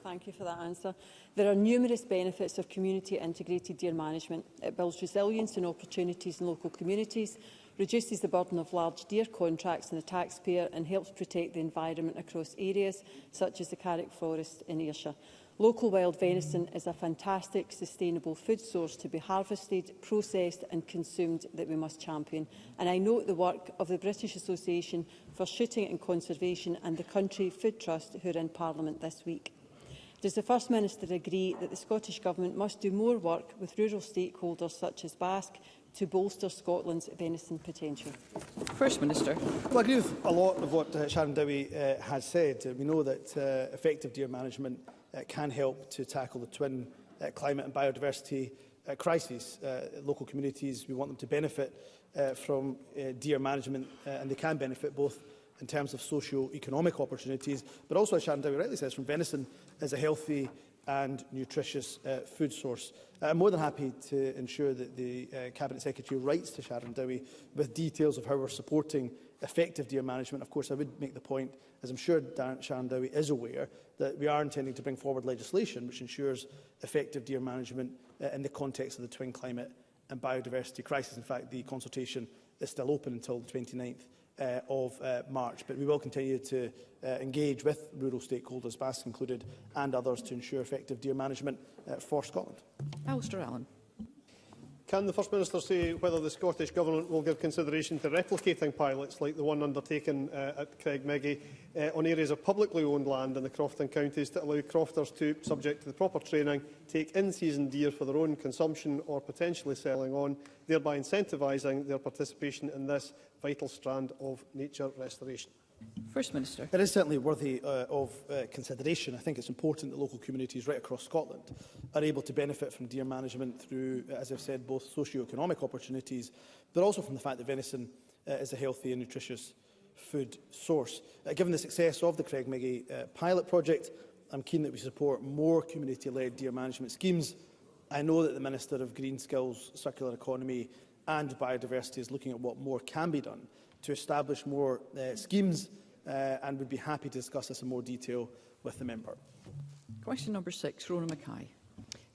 Thank you for that answer. There are numerous benefits of community integrated deer management. It builds resilience and opportunities in local communities, reduces the burden of large deer contracts on the taxpayer, and helps protect the environment across areas such as the Carrick Forest in Ayrshire. Local wild venison is a fantastic, sustainable food source to be harvested, processed and consumed that we must champion. And I note the work of the British Association for Shooting and Conservation and the Country Food Trust, who are in Parliament this week. Does the First Minister agree that the Scottish Government must do more work with rural stakeholders such as Basque to bolster Scotland's venison potential? First Minister. Well, I agree with a lot of what Sharon Dowie has said. We know that effective deer management can help to tackle the twin climate and biodiversity crises. Local communities, we want them to benefit from deer management, and they can benefit both in terms of socio-economic opportunities, but also, as Sharon Dowie rightly says, from venison as a healthy and nutritious food source. I'm more than happy to ensure that the Cabinet Secretary writes to Sharon Dowie with details of how we're supporting effective deer management. Of course, I would make the point, as I'm sure Sharon Dowie is aware, that we are intending to bring forward legislation which ensures effective deer management in the context of the twin climate and biodiversity crisis. In fact, the consultation is still open until the 29th of March, but we will continue to engage with rural stakeholders, Basque included, and others to ensure effective deer management for Scotland. Alistair Allen. Can the First Minister say whether the Scottish Government will give consideration to replicating pilots like the one undertaken at Craigmiggy on areas of publicly owned land in the Crofton counties to allow crofters to, subject to the proper training, take in-season deer for their own consumption or potentially selling on, thereby incentivising their participation in this vital strand of nature restoration? First Minister. It is certainly worthy of consideration. I think it's important that local communities right across Scotland are able to benefit from deer management through, as I've said, both socio-economic opportunities, but also from the fact that venison is a healthy and nutritious food source. Given the success of the Craigmiggy pilot project, I'm keen that we support more community-led deer management schemes. I know that the Minister of Green Skills, Circular Economy and Biodiversity is looking at what more can be done to establish more schemes, and would be happy to discuss this in more detail with the member. Question number 6, Rona Mackay.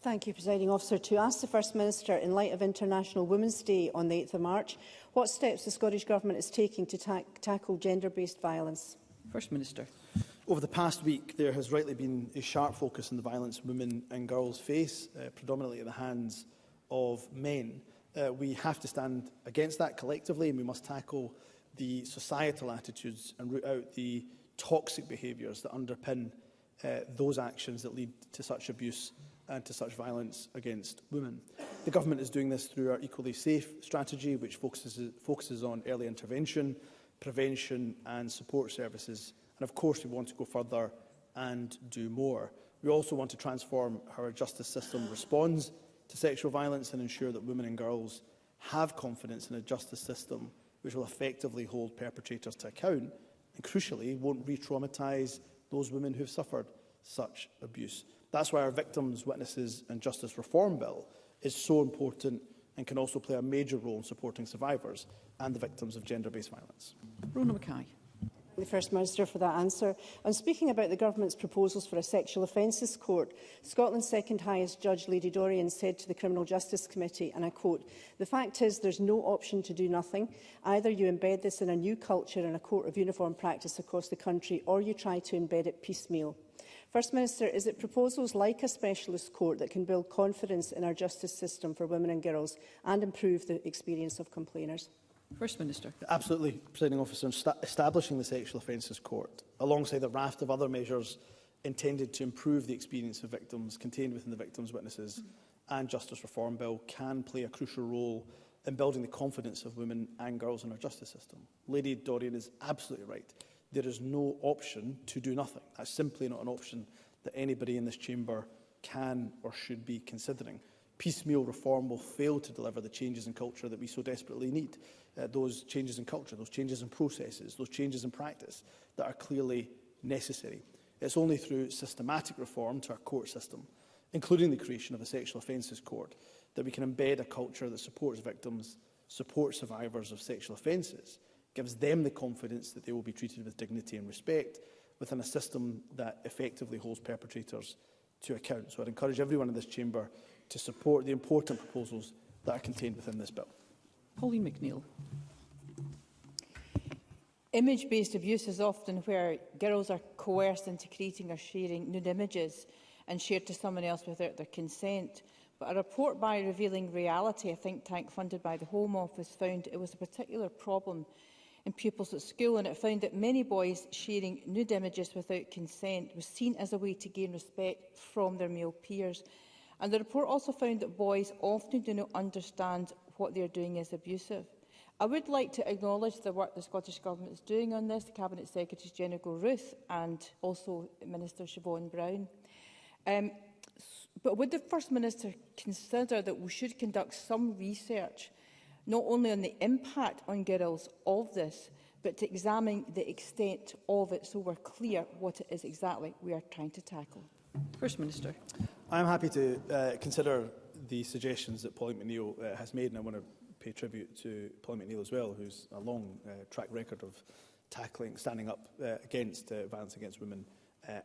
Thank you, Presiding Officer. To ask the First Minister, in light of International Women's Day on the 8th of March, what steps the Scottish Government is taking to tackle gender-based violence? First Minister. Over the past week, there has rightly been a sharp focus on the violence women and girls face, predominantly at the hands of men. We have to stand against that collectively, and we must tackle the societal attitudes and root out the toxic behaviours that underpin those actions that lead to such abuse and to such violence against women. The Government is doing this through our Equally Safe strategy, which focuses on early intervention, prevention and support services. And of course, we want to go further and do more. We also want to transform how our justice system responds to sexual violence and ensure that women and girls have confidence in a justice system which will effectively hold perpetrators to account and, crucially, won't re-traumatise those women who have suffered such abuse. That's why our Victims, Witnesses and Justice Reform Bill is so important and can also play a major role in supporting survivors and the victims of gender-based violence. Rona Mackay. The First Minister for that answer. On speaking about the Government's proposals for a sexual offences court, Scotland's second highest judge, Lady Dorian, said to the Criminal Justice Committee, and I quote, "The fact is there's no option to do nothing. Either you embed this in a new culture and a court of uniform practice across the country, or you try to embed it piecemeal." First Minister, is it proposals like a specialist court that can build confidence in our justice system for women and girls and improve the experience of complainers? First Minister. Absolutely, Presiding Officer. Establishing the Sexual Offences Court, alongside a raft of other measures intended to improve the experience of victims contained within the Victims, Witnesses and Justice Reform Bill, can play a crucial role in building the confidence of women and girls in our justice system. Lady Dorian is absolutely right. There is no option to do nothing. That's simply not an option that anybody in this chamber can or should be considering. Piecemeal reform will fail to deliver the changes in culture that we so desperately need. Those changes in culture, those changes in processes, those changes in practice that are clearly necessary. It's only through systematic reform to our court system, including the creation of a Sexual Offences Court, that we can embed a culture that supports victims, supports survivors of sexual offences, gives them the confidence that they will be treated with dignity and respect within a system that effectively holds perpetrators to account. So I'd encourage everyone in this chamber to support the important proposals that are contained within this bill. Pauline McNeill. Image-based abuse is often where girls are coerced into creating or sharing nude images. and shared to someone else without their consent. But a report by Revealing Reality, a think tank funded by the Home Office, found it was a particular problem in pupils at school, and it found that many boys sharing nude images without consent was seen as a way to gain respect from their male peers. And the report also found that boys often do not understand what they are doing is abusive. I would like to acknowledge the work the Scottish Government is doing on this, the Cabinet Secretaries General Ruth and also Minister Siobhan Brown. But would the First Minister consider that we should conduct some research, not only on the impact on girls of this, but to examine the extent of it so we're clear what it is exactly we are trying to tackle? First Minister. I am happy to consider the suggestions that Pauline McNeill has made, and I want to pay tribute to Pauline McNeill as well, who's a long track record of standing up against violence against women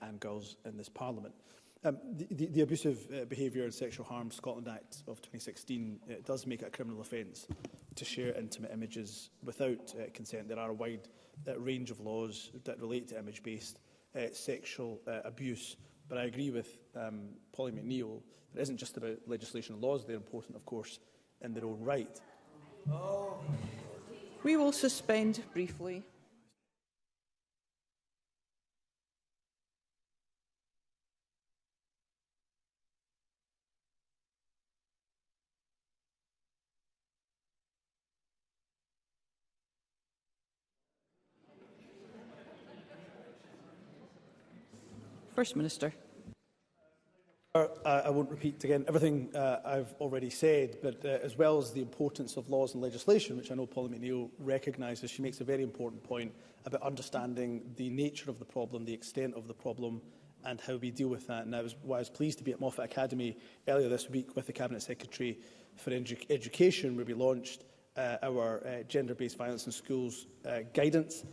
and girls in this Parliament. The Abusive Behaviour and Sexual Harm Scotland Act of 2016 does make it a criminal offence to share intimate images without consent. There are a wide range of laws that relate to image-based sexual abuse. But I agree with Pauline McNeill that it isn't just about legislation and laws. They're important, of course, in their own right. We will suspend briefly. First Minister. I won't repeat again everything I've already said, but as well as the importance of laws and legislation, which I know Pauline McNeill recognises, she makes a very important point about understanding the nature of the problem, the extent of the problem, and how we deal with that. And that was why I was pleased to be at Moffat Academy earlier this week with the Cabinet Secretary for Education, where we launched our gender-based violence in schools guidance,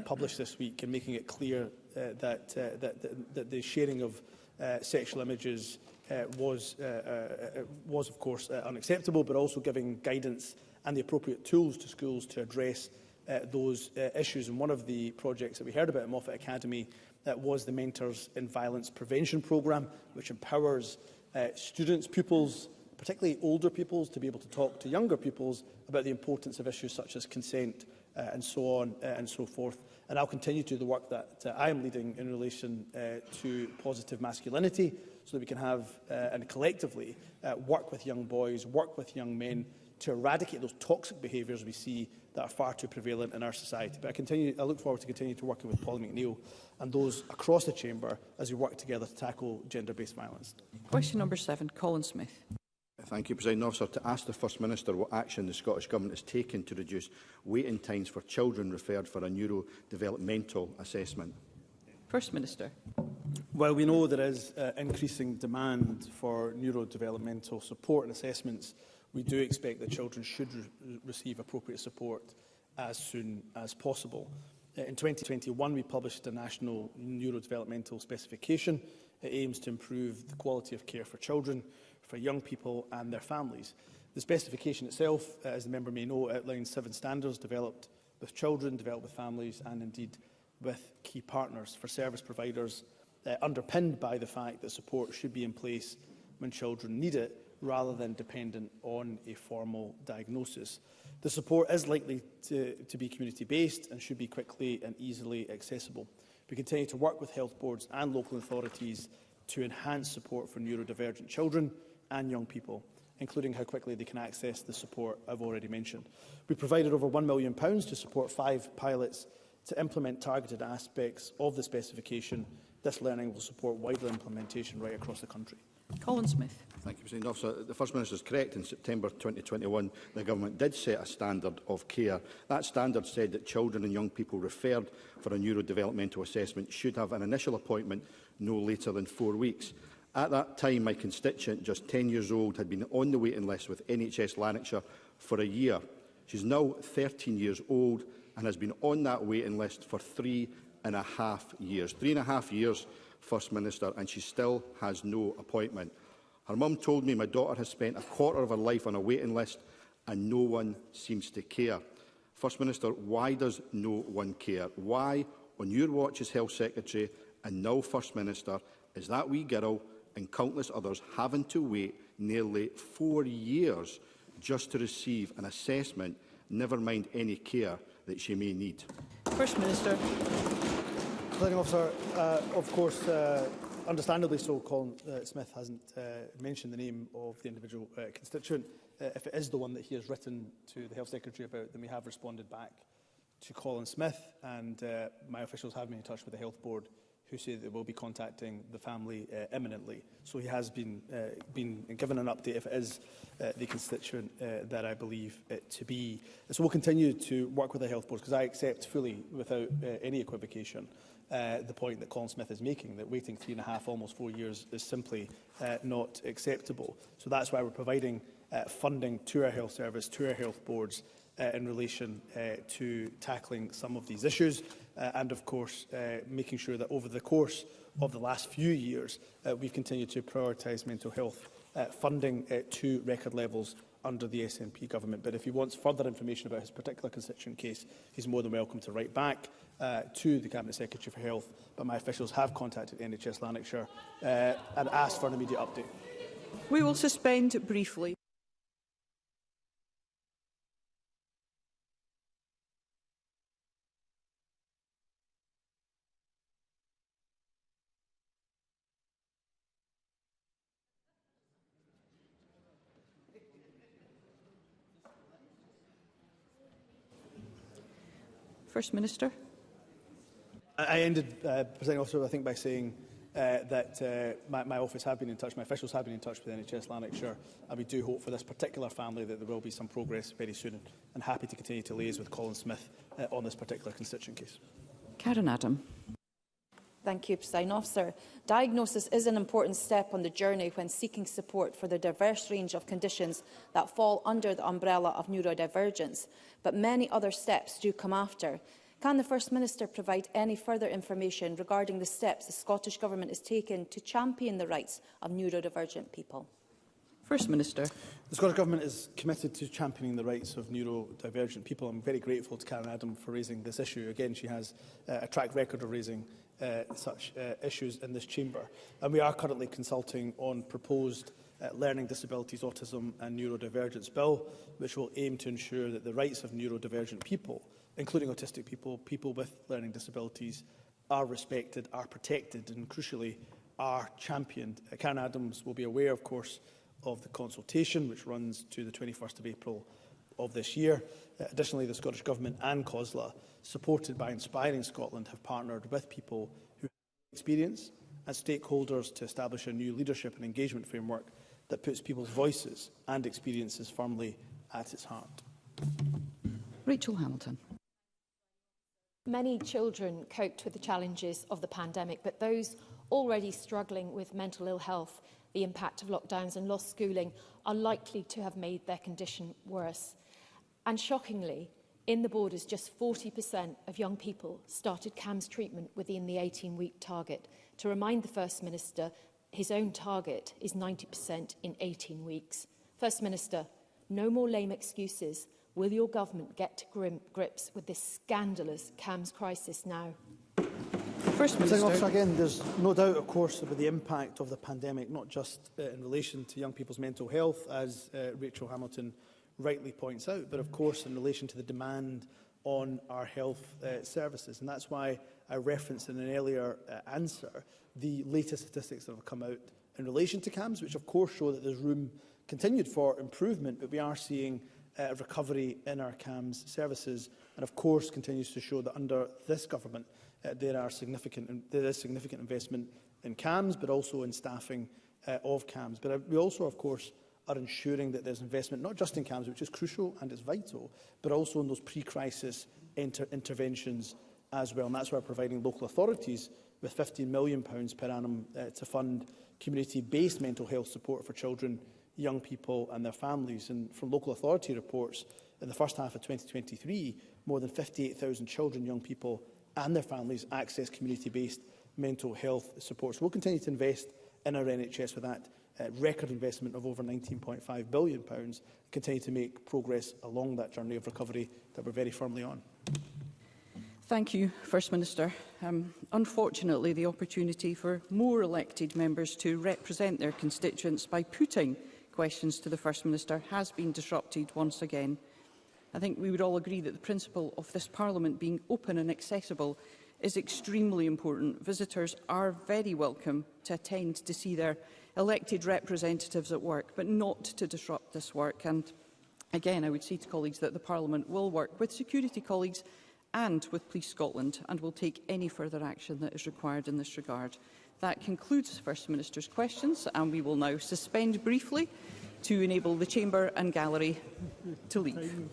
published this week, and making it clear that the sharing of sexual images was of course unacceptable, but also giving guidance and the appropriate tools to schools to address those issues. And one of the projects that we heard about at Moffat Academy was the Mentors in Violence Prevention programme, which empowers students, pupils, particularly older pupils, to be able to talk to younger pupils about the importance of issues such as consent and so on and so forth. And I'll continue to do the work that I am leading in relation to positive masculinity, so that we can have and collectively work with young boys, work with young men to eradicate those toxic behaviours we see that are far too prevalent in our society. But I look forward to continuing to working with Pauline McNeill and those across the chamber as we work together to tackle gender-based violence. Question number 7, Colin Smith. Thank you, President Officer. To ask the First Minister what action the Scottish Government has taken to reduce waiting times for children referred for a neurodevelopmental assessment. First Minister. Well, we know there is increasing demand for neurodevelopmental support and assessments. We do expect that children should receive appropriate support as soon as possible. In 2021, we published a national neurodevelopmental specification. It aims to improve the quality of care for children, for young people and their families. The specification itself, as the member may know, outlines 7 standards developed with children, developed with families and indeed with key partners for service providers, underpinned by the fact that support should be in place when children need it, rather than dependent on a formal diagnosis. The support is likely to be community-based and should be quickly and easily accessible. We continue to work with health boards and local authorities to enhance support for neurodivergent children and young people, including how quickly they can access the support I've already mentioned. We provided over £1 million to support 5 pilots to implement targeted aspects of the specification. This learning will support wider implementation right across the country. Colin Smith. Thank you, President Officer. The First Minister is correct. In September 2021, the Government did set a standard of care. That standard said that children and young people referred for a neurodevelopmental assessment should have an initial appointment no later than 4 weeks. At that time, my constituent, just 10 years old, had been on the waiting list with NHS Lanarkshire for a year. She's now 13 years old and has been on that waiting list for 3.5 years. 3.5 years, First Minister, and she still has no appointment. Her mum told me my daughter has spent a quarter of her life on a waiting list and no one seems to care. First Minister, why does no one care? Why, on your watch as Health Secretary and now First Minister, is that wee girl and countless others having to wait nearly 4 years just to receive an assessment, never mind any care that she may need? First Minister. Presiding Officer, of course, understandably so, Colin Smith hasn't mentioned the name of the individual constituent. If it is the one that he has written to the Health Secretary about, then we have responded back to Colin Smith, and my officials have been in touch with the Health Board, who say that they will be contacting the family imminently. So he has been given an update if it is the constituent that I believe it to be. So we'll continue to work with the Health Board, because I accept fully, without any equivocation, the point that Colin Smith is making, that waiting 3.5, almost 4 years is simply not acceptable. So that's why we're providing funding to our health service, to our health boards, in relation to tackling some of these issues, and of course making sure that over the course of the last few years we've continued to prioritise mental health funding to record levels under the SNP government. But if he wants further information about his particular constituent case, he's more than welcome to write back to the Cabinet Secretary for Health. But my officials have contacted NHS Lanarkshire and asked for an immediate update. We will suspend briefly. First Minister. I ended, Presiding Officer, I think by saying that my office have been in touch, my officials have been in touch with NHS Lanarkshire, and we do hope for this particular family that there will be some progress very soon, and happy to continue to liaise with Colin Smith on this particular constituent case. Karen Adam. Thank you, Presiding Officer. Diagnosis is an important step on the journey when seeking support for the diverse range of conditions that fall under the umbrella of neurodivergence, but many other steps do come after. Can the First Minister provide any further information regarding the steps the Scottish Government has taken to champion the rights of neurodivergent people? First Minister. The Scottish Government is committed to championing the rights of neurodivergent people. I'm very grateful to Karen Adam for raising this issue. Again, she has a track record of raising such issues in this chamber. And we are currently consulting on proposed Learning Disabilities, Autism and Neurodivergence Bill, which will aim to ensure that the rights of neurodivergent people, including autistic people, people with learning disabilities, are respected, are protected and, crucially, are championed. Karen Adams will be aware, of course, of the consultation, which runs to the 21st of April of this year. Additionally, the Scottish Government and COSLA, supported by Inspiring Scotland, have partnered with people who have experience and stakeholders to establish a new leadership and engagement framework that puts people's voices and experiences firmly at its heart. Rachel Hamilton. Many children coped with the challenges of the pandemic, but those already struggling with mental ill health, the impact of lockdowns and lost schooling are likely to have made their condition worse. And shockingly, in the Borders, just 40% of young people started CAMHS treatment within the 18-week target. To remind the First Minister, his own target is 90% in 18 weeks. First Minister, no more lame excuses. Will your government get to grips with this scandalous CAMHS crisis now? First Minister. Again, there's no doubt, of course, about the impact of the pandemic, not just in relation to young people's mental health, as Rachel Hamilton rightly points out, but of course in relation to the demand on our health services. And that's why I referenced in an earlier answer the latest statistics that have come out in relation to CAMHS, which of course show that there's room continued for improvement, but we are seeing a recovery in our CAMHS services, and of course continues to show that under this government there is significant investment in CAMHS, but also in staffing of CAMHS. But we also, of course, are ensuring that there's investment not just in CAMHS, which is crucial and is vital, but also in those pre-crisis interventions as well. And that's why we're providing local authorities with £15 million per annum to fund community-based mental health support for children, young people and their families. And from local authority reports, in the first half of 2023, more than 58,000 children, young people and their families access community-based mental health support. So we'll continue to invest in our NHS with that record investment of over £19.5 billion, and continue to make progress along that journey of recovery that we're very firmly on. Thank you, First Minister. Unfortunately, the opportunity for more elected members to represent their constituents by putting questions to the First Minister has been disrupted once again. I think we would all agree that the principle of this Parliament being open and accessible is extremely important. Visitors are very welcome to attend to see their elected representatives at work, but not to disrupt this work. And again, I would say to colleagues that the Parliament will work with security colleagues and with Police Scotland and will take any further action that is required in this regard. That concludes the First Minister's questions, and we will now suspend briefly to enable the Chamber and Gallery to leave.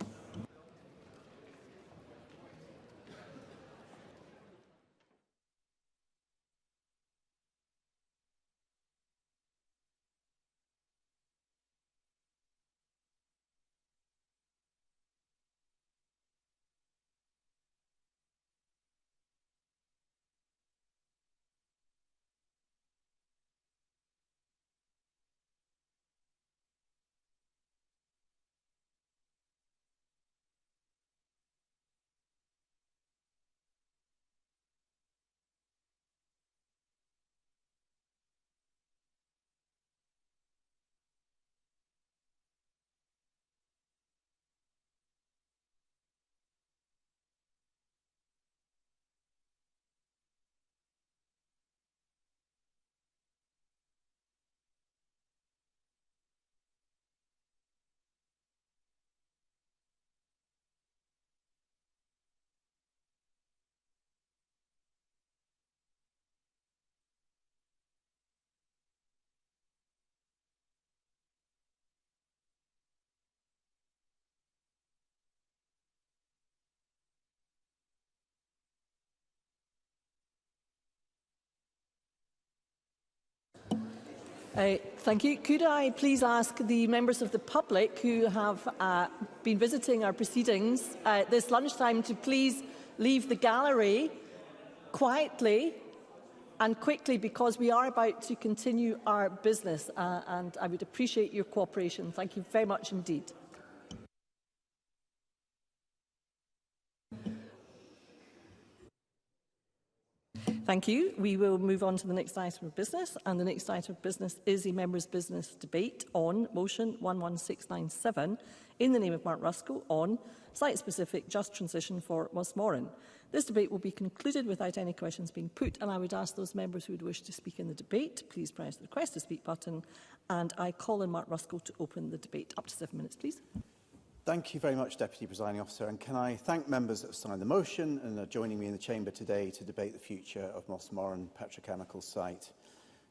Thank you. Could I please ask the members of the public who have been visiting our proceedings this lunchtime to please leave the gallery quietly and quickly, because we are about to continue our business and I would appreciate your cooperation. Thank you very much indeed. Thank you. We will move on to the next item of business, and the next item of business is a members' business debate on motion 11697 in the name of Mark Ruskell on site-specific just transition for Mossmoran. This debate will be concluded without any questions being put, and I would ask those members who would wish to speak in the debate, please press the request to speak button, and I call on Mark Ruskell to open the debate. Up to 7 minutes, please. Thank you very much, Deputy Presiding Officer, and can I thank members that have signed the motion and are joining me in the Chamber today to debate the future of Mossmoran petrochemical site.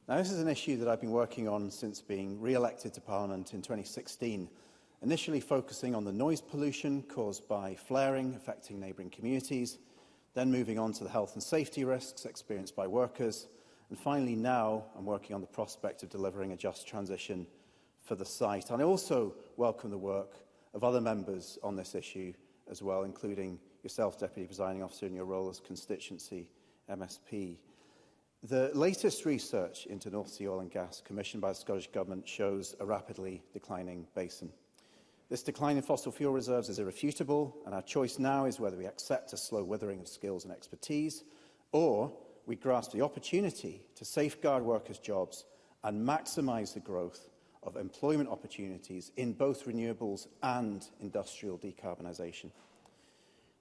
Now, this is an issue that I've been working on since being re-elected to Parliament in 2016, initially focusing on the noise pollution caused by flaring affecting neighbouring communities, then moving on to the health and safety risks experienced by workers, and finally now I'm working on the prospect of delivering a just transition for the site. And I also welcome the work of other members on this issue as well, including yourself, Deputy Presiding Officer, in your role as constituency MSP. The latest research into North Sea oil and gas commissioned by the Scottish Government shows a rapidly declining basin. This decline in fossil fuel reserves is irrefutable, and our choice now is whether we accept a slow withering of skills and expertise, or we grasp the opportunity to safeguard workers' jobs and maximise the growth of employment opportunities in both renewables and industrial decarbonisation.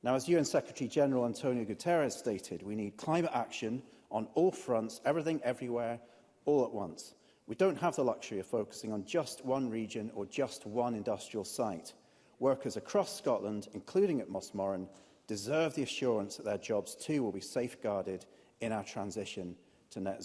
Now, as UN Secretary-General Antonio Guterres stated, we need climate action on all fronts, everything, everywhere, all at once. We don't have the luxury of focusing on just one region or just one industrial site. Workers across Scotland, including at Mossmoran, deserve the assurance that their jobs too will be safeguarded in our transition to net